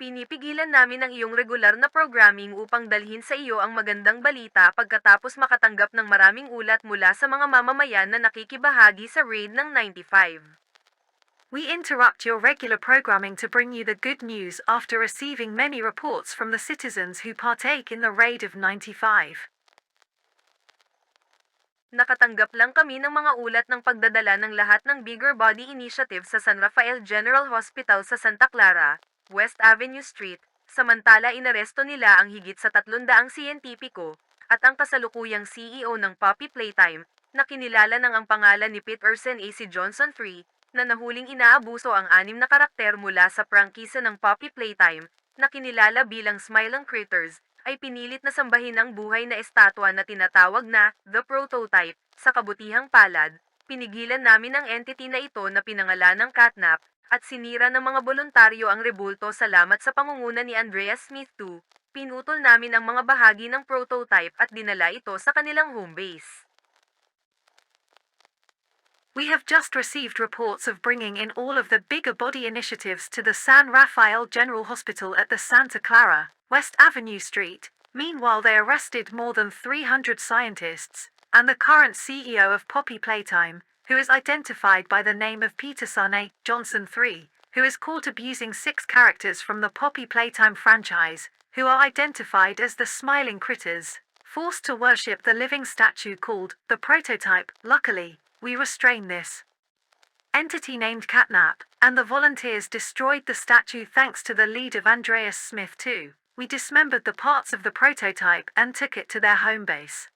Pinipigilan namin ang iyong regular na programming upang dalhin sa iyo ang magandang balita pagkatapos makatanggap ng maraming ulat mula sa mga mamamayan na nakikibahagi sa raid ng 95. We interrupt your regular programming to bring you the good news after receiving many reports from the citizens who partake in the raid of 95. Nakatanggap lang kami ng mga ulat ng pagdadala ng lahat ng Bigger Body Initiative sa San Rafael General Hospital sa Santa Clara, West Avenue Street, samantala inaresto nila ang higit sa 300 siyentipiko, at ang kasalukuyang CEO ng Poppy Playtime, na kinilala ng ang pangalan ni Peterson A. C. Johnson III, na nahuling inaabuso ang 6 na karakter mula sa prangkisa ng Poppy Playtime, na kinilala bilang Smiling Critters, ay pinilit na sambahin ang buhay na estatwa na tinatawag na The Prototype. Sa kabutihang palad, pinigilan namin ang entity na ito na pinangalan ng Catnap, at sinira ng mga voluntaryo ang rebulto salamat sa pangunguna ni Andreas Smith II. Pinutol namin ang mga bahagi ng prototype at dinala ito sa kanilang home base. We have just received reports of bringing in all of the Bigger Body Initiatives to the San Rafael General Hospital at the Santa Clara, West Avenue Street. Meanwhile, they arrested more than 300 scientists, and the current CEO of Poppy Playtime, who is identified by the name of Peterson A. Johnson III, who is caught abusing 6 characters from the Poppy Playtime franchise, who are identified as the Smiling Critters, forced to worship the living statue called the Prototype. Luckily, we restrain this entity named Catnap, and the volunteers destroyed the statue thanks to the lead of Andreas Smith II. We dismembered the parts of the prototype and took it to their home base.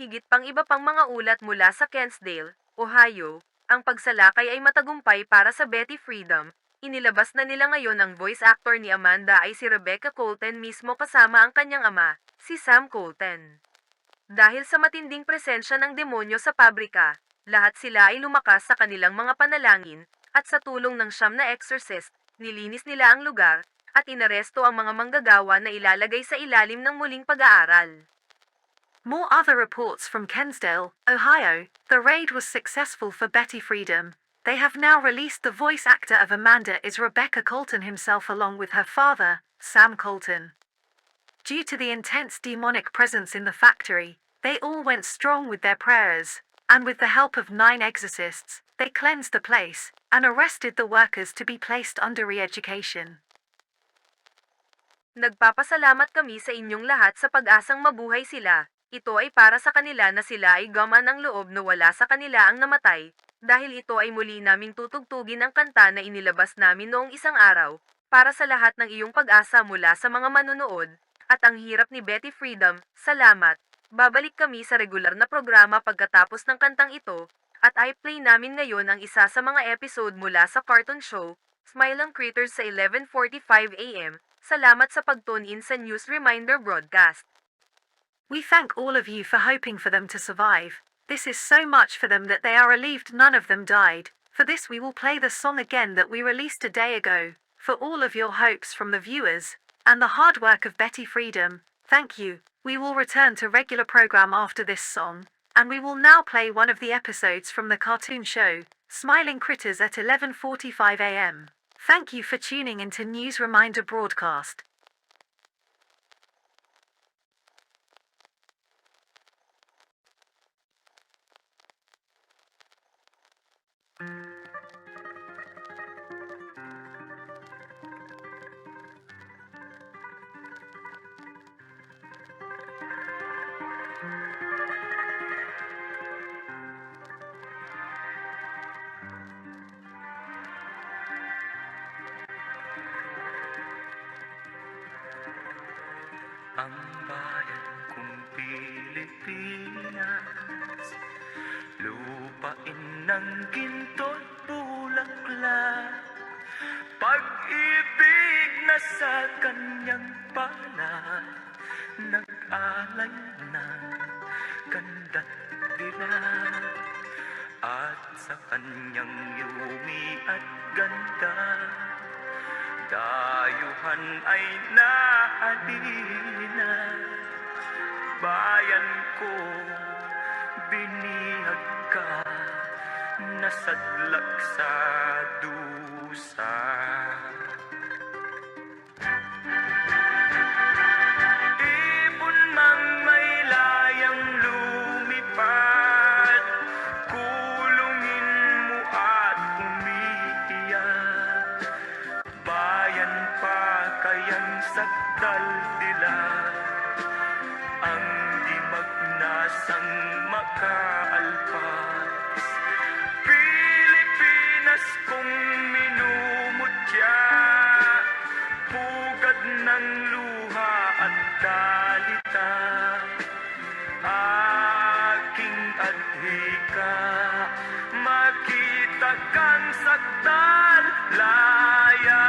Higit pang iba pang mga ulat mula sa Kensdale, Ohio, ang pagsalakay ay matagumpay para sa Betty Freedom. Inilabas na nila ngayon ang voice actor ni Amanda ay si Rebecca Colton mismo kasama ang kanyang ama, si Sam Colton. Dahil sa matinding presensya ng demonyo sa pabrika, lahat sila ay lumakas sa kanilang mga panalangin, at sa tulong ng 9 na exorcist, nilinis nila ang lugar, at inaresto ang mga manggagawa na ilalagay sa ilalim ng muling pag-aaral. More other reports from Kensdale, Ohio. The raid was successful for Betty Freedom. They have now released the voice actor of Amanda is Rebecca Colton himself along with her father, Sam Colton. Due to the intense demonic presence in the factory, they all went strong with their prayers, and with the help of 9 exorcists, they cleansed the place, and arrested the workers to be placed under re-education. Nagpapasalamat kami sa inyong lahat sa pag-asang mabuhay sila. Ito ay para sa kanila na sila ay gaman ng loob na wala sa kanila ang namatay, dahil ito ay muli naming tutugtugin ang kanta na inilabas namin noong isang araw, para sa lahat ng iyong pag-asa mula sa mga manunood, at ang hirap ni Betty Freedom. Salamat. Babalik kami sa regular na programa pagkatapos ng kantang ito, at i-play namin ngayon ang isa sa mga episode mula sa cartoon show, Smiling Critters sa 11:45 AM. Salamat sa pag-tune-in sa News Reminder broadcast. We thank all of you for hoping for them to survive. This is so much for them that they are relieved none of them died. For this we will play the song again that we released a day ago. For all of your hopes from the viewers, and the hard work of Betty Freedom, thank you. We will return to regular program after this song, and we will now play one of the episodes from the cartoon show, Smiling Critters at 11:45 AM. Thank you for tuning into News Reminder broadcast. Ang bayan kong Pilipinas, lupain ng ginto't bulaklak, pag-ibig na sa kanyang palad, nag-alay ng ganda't dilag, at sa kanyang yumi at ganda, dayuhan ay nahalina. Bayan ko, binihag ka, nasadlak sa dusa. Ibon mang may layang lumipad, kulungin mo at umiiyak. Bayan pa kayang sakdal nila, ang di magnasang makaalpas. Pilipinas kong minumutya, pugad ng luha at dalita. Aking adhika, makita kang sakdal laya.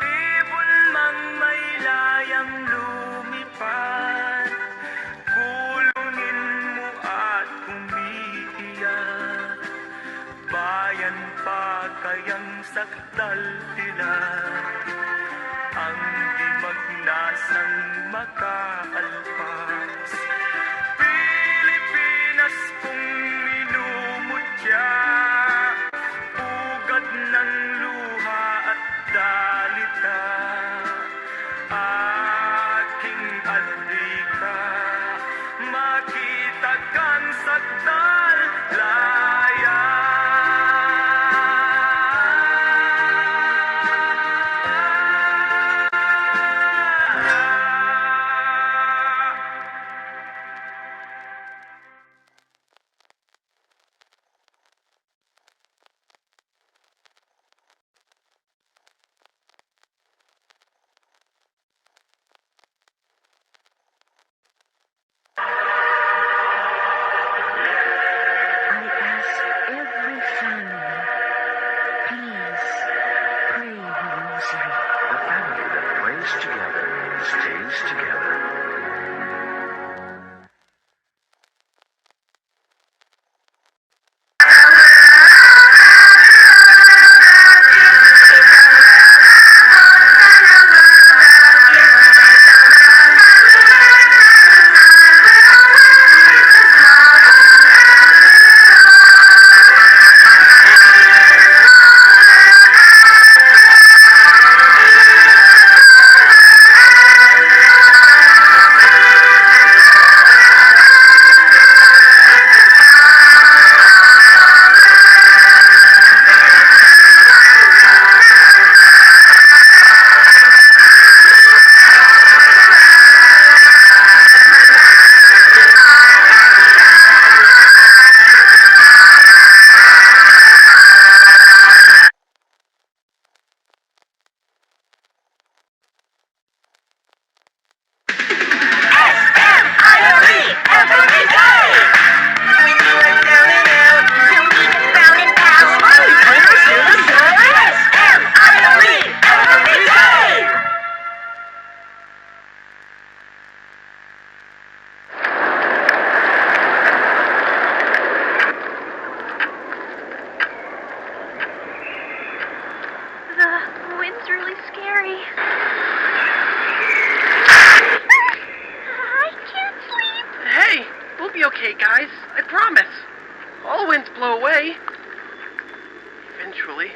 Ibon mang may layang lumipad, kulungin mo at umiiyak. Bayan pa kayang sakdal nila, ang di magnasang makaalpas. Pilipinas kong minumutya, pugad ng luha at dalita. Aking adhika, makita kang sakdal laya. I ask every family, please pray the rosary. A family that prays together stays together. The wind's really scary. I can't sleep. Hey, we'll be okay, guys. I promise. All winds blow away. Eventually.